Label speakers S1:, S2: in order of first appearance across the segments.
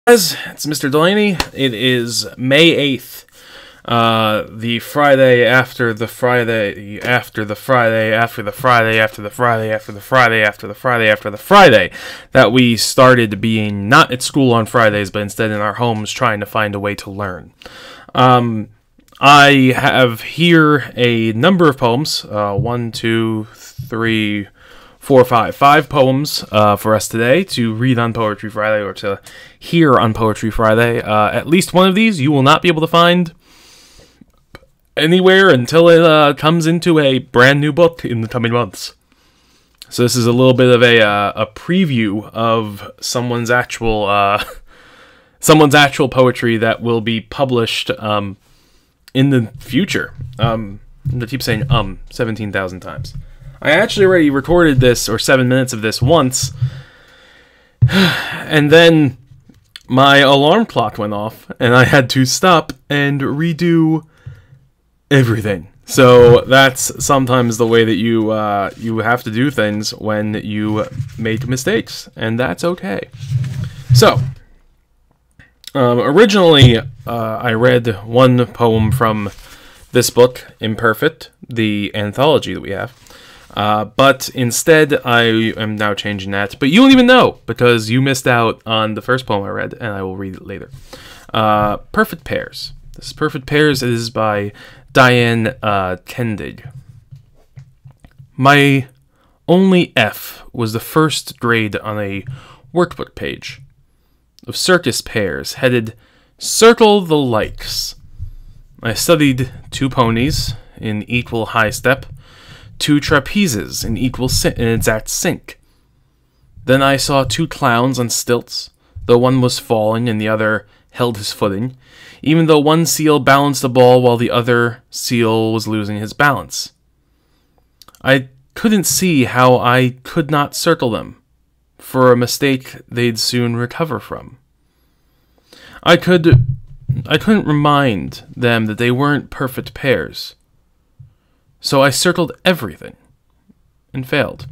S1: Guys, it's Mr. Delaney. It is May 8th, the Friday after the Friday after the Friday after the Friday after the Friday after the Friday after the Friday after the Friday that we started being not at school on Fridays, but instead in our homes trying to find a way to learn. I have here a number of poems, 1, 2, 3, 4, 5 poems for us today to read on Poetry Friday or to hear on Poetry Friday. At least one of these you will not be able to find anywhere until it comes into a brand new book in the coming months. So this is a little bit of a preview of someone's actual poetry that will be published in the future. I keep saying 17,000 times. I actually already recorded this, or 7 minutes of this, once, and then my alarm clock went off, and I had to stop and redo everything. So that's sometimes the way that you have to do things when you make mistakes, and that's okay. So, originally, I read one poem from this book, Imperfect, the anthology that we have. But instead, I am now changing that. But you don't even know, because you missed out on the first poem I read, and I will read it later. Perfect Pairs. This is Perfect Pairs. It is by Diane Kendig. My only F was the first grade on a workbook page of circus pairs headed Circle the Likes. I studied 2 ponies in equal high step, 2 trapezes in exact sync. Then I saw 2 clowns on stilts, though one was falling and the other held his footing, even though one seal balanced the ball while the other seal was losing his balance. I couldn't see how I could not circle them, for a mistake they'd soon recover from. I couldn't remind them that they weren't perfect pairs. So I circled everything, and failed.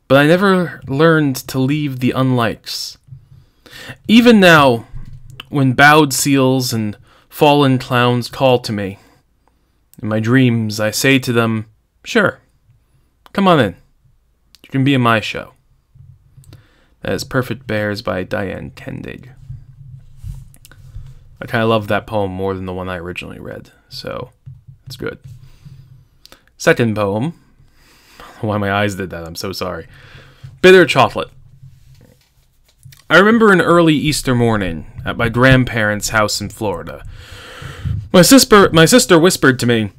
S1: But I never learned to leave the unlikes. Even now, when bowed seals and fallen clowns call to me, in my dreams I say to them, "Sure, come on in. You can be in my show." That is Perfect Bears by Diane Kendig. I kind of love that poem more than the one I originally read, so it's good. Second poem. Why my eyes did that, I'm so sorry. Bitter Chocolate. I remember an early Easter morning at my grandparents' house in Florida. My sister whispered to me,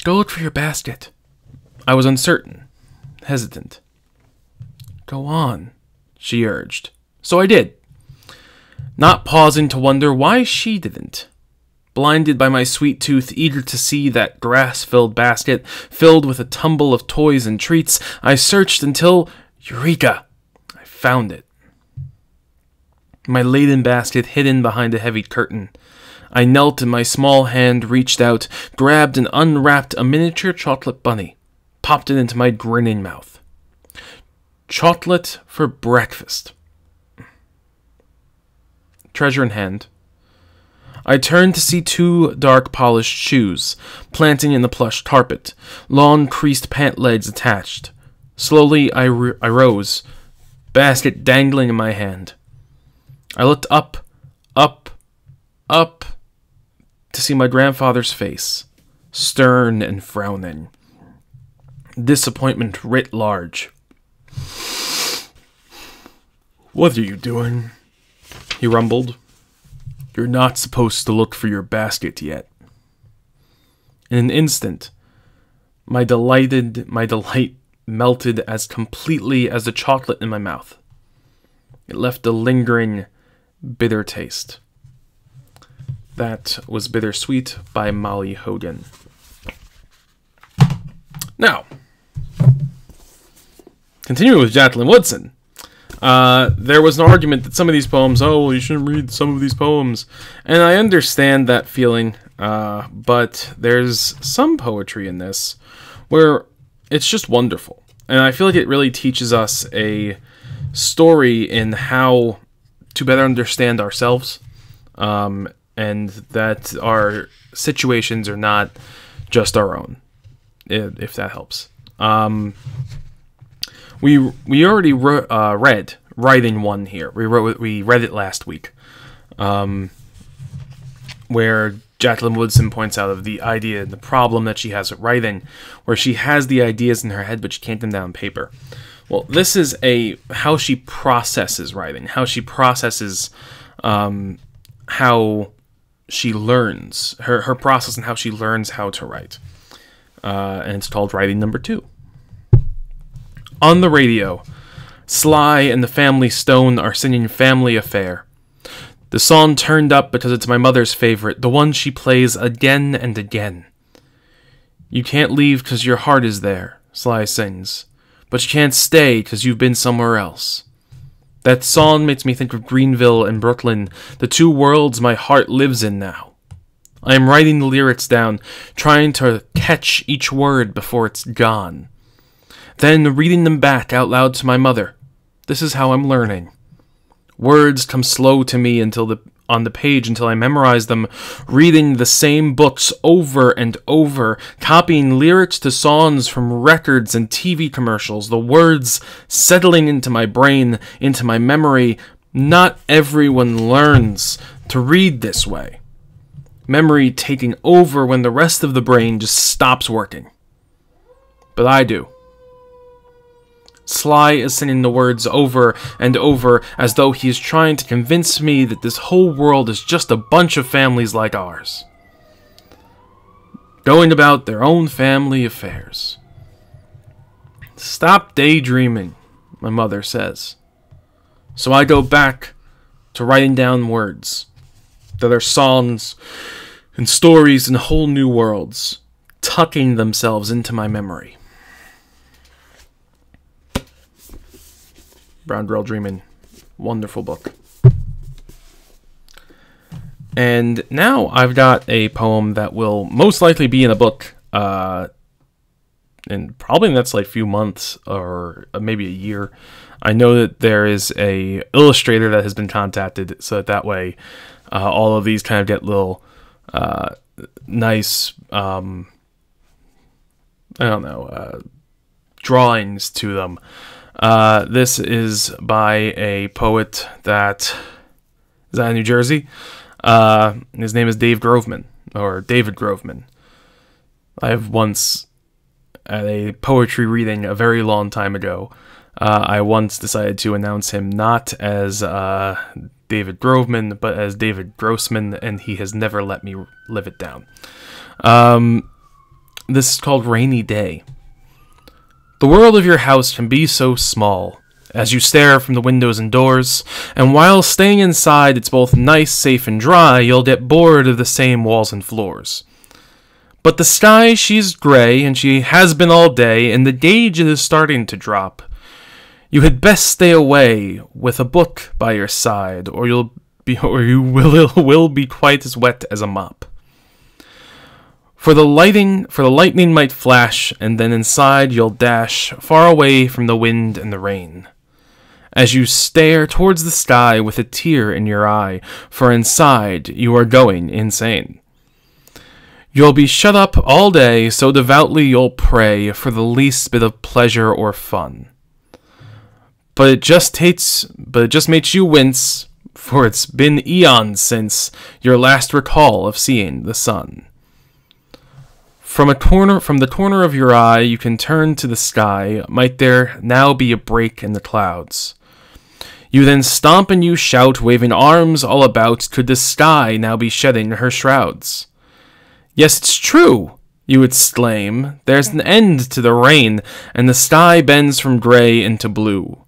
S1: "Go look for your basket." I was uncertain, hesitant. "Go on," she urged. So I did, not pausing to wonder why she didn't. Blinded by my sweet tooth, eager to see that grass-filled basket filled with a tumble of toys and treats, I searched until, eureka, I found it. My laden basket hidden behind a heavy curtain. I knelt and my small hand reached out, grabbed and unwrapped a miniature chocolate bunny, popped it into my grinning mouth. Chocolate for breakfast. Treasure in hand, I turned to see 2 dark polished shoes, planting in the plush carpet, long creased pant legs attached. Slowly I rose, basket dangling in my hand. I looked up, to see my grandfather's face, stern and frowning. Disappointment writ large. "What are you doing?" he rumbled. "You're not supposed to look for your basket yet." In an instant, my delight melted as completely as the chocolate in my mouth. It left a lingering, bitter taste. That was Bittersweet by Molly Hogan. Now, continuing with Jacqueline Woodson. There was an argument that some of these poems, you shouldn't read some of these poems. And I understand that feeling, but there's some poetry in this where it's just wonderful. And I feel like it really teaches us a story in how to better understand ourselves, and that our situations are not just our own, if that helps. We already read Writing 1 here. We read it last week, where Jacqueline Woodson points out of the idea, the problem that she has with writing, where she has the ideas in her head, but she can't get them down on paper. Well, this is how she processes writing, how she processes how she learns, her process and how she learns how to write. And it's called Writing Number 2. On the radio, Sly and the Family Stone are singing Family Affair. The song turned up because it's my mother's favorite, the one she plays again and again. You can't leave 'cause your heart is there, Sly sings, but you can't stay 'cause you've been somewhere else. That song makes me think of Greenville and Brooklyn, the two worlds my heart lives in now. I am writing the lyrics down, trying to catch each word before it's gone. Then reading them back out loud to my mother. This is how I'm learning. Words come slow to me on the page until I memorize them, reading the same books over and over, copying lyrics to songs from records and TV commercials, the words settling into my brain, into my memory. Not everyone learns to read this way. Memory taking over when the rest of the brain just stops working. But I do. Sly is singing the words over and over as though he is trying to convince me that this whole world is just a bunch of families like ours, going about their own family affairs. Stop daydreaming, my mother says. So I go back to writing down words that are songs and stories in whole new worlds, tucking themselves into my memory. Brown Girl Dreamin', wonderful book. And now I've got a poem that will most likely be in a book, and probably in the next few months or maybe a year. I know that there is a illustrator that has been contacted, so that way all of these kind of get little nice, drawings to them. This is by a poet that is out of New Jersey. His name is David Groveman. I have once, at a poetry reading a very long time ago, I once decided to announce him not as David Groveman, but as David Grossman, and he has never let me live it down. This is called Rainy Day. The world of your house can be so small, as you stare from the windows and doors, and while staying inside it's both nice, safe, and dry, you'll get bored of the same walls and floors. But the sky, she's gray, and she has been all day, and the gauge is starting to drop. You had best stay away with a book by your side, or you will be quite as wet as a mop. For the lightning might flash, and then inside you'll dash, far away from the wind and the rain. As you stare towards the sky with a tear in your eye, for inside you are going insane. You'll be shut up all day, so devoutly you'll pray for the least bit of pleasure or fun. But it just makes you wince, for it's been eons since your last recall of seeing the sun. From the corner of your eye, you can turn to the sky. Might there now be a break in the clouds? You then stomp and you shout, waving arms all about. Could the sky now be shedding her shrouds? Yes, it's true, you exclaim. There's an end to the rain, and the sky bends from gray into blue.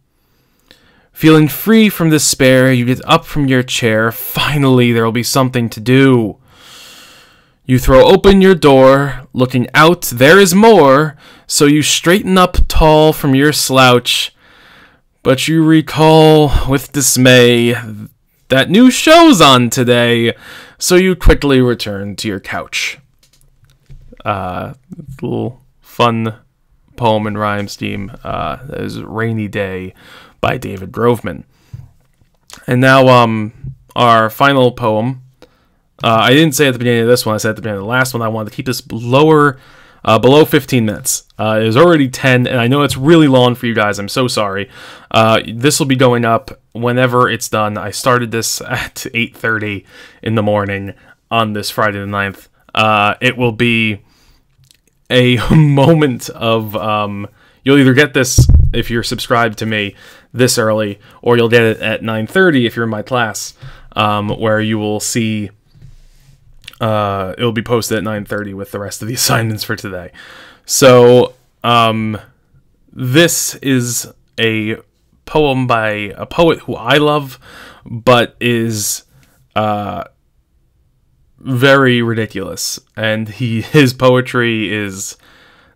S1: Feeling free from despair, you get up from your chair. Finally, there'll be something to do. You throw open your door, looking out, there is more, so you straighten up tall from your slouch, but you recall with dismay that new show's on today, so you quickly return to your couch. Little fun poem and rhyme scheme. That is Rainy Day by David Groveman. And now, our final poem. I didn't say at the beginning of this one. I said at the beginning of the last one. I wanted to keep this lower, below 15 minutes. It was already 10, and I know it's really long for you guys. I'm so sorry. This will be going up whenever it's done. I started this at 8:30 in the morning on this Friday the 9th. It will be a moment of... you'll either get this, if you're subscribed to me, this early, or you'll get it at 9:30 if you're in my class, where you will see... it'll be posted at 9:30 with the rest of the assignments for today. So, this is a poem by a poet who I love, but is very ridiculous. And his poetry is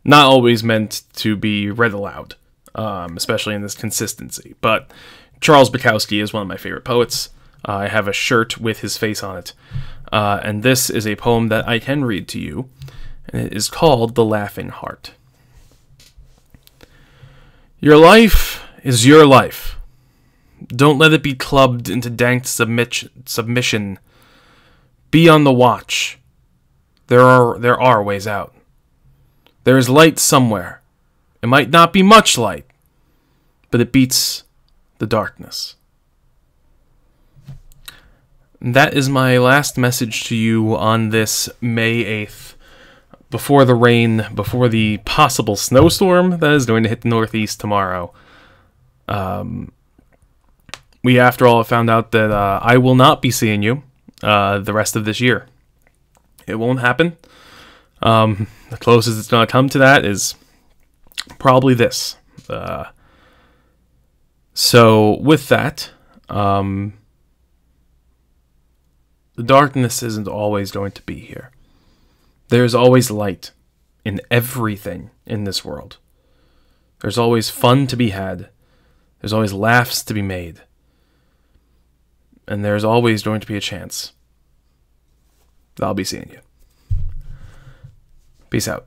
S1: not always meant to be read aloud, especially in this consistency. But Charles Bukowski is one of my favorite poets. I have a shirt with his face on it. And this is a poem that I can read to you, and it is called The Laughing Heart. Your life is your life. Don't let it be clubbed into dank submission. Be on the watch. There are ways out. There is light somewhere. It might not be much light, but it beats the darkness. That is my last message to you on this May 8th, before the rain, before the possible snowstorm that is going to hit the Northeast tomorrow. We, after all, have found out that I will not be seeing you the rest of this year. It won't happen. The closest it's going to come to that is probably this. So, with that... the darkness isn't always going to be here. There's always light in everything in this world. There's always fun to be had. There's always laughs to be made. And there's always going to be a chance that I'll be seeing you. Peace out.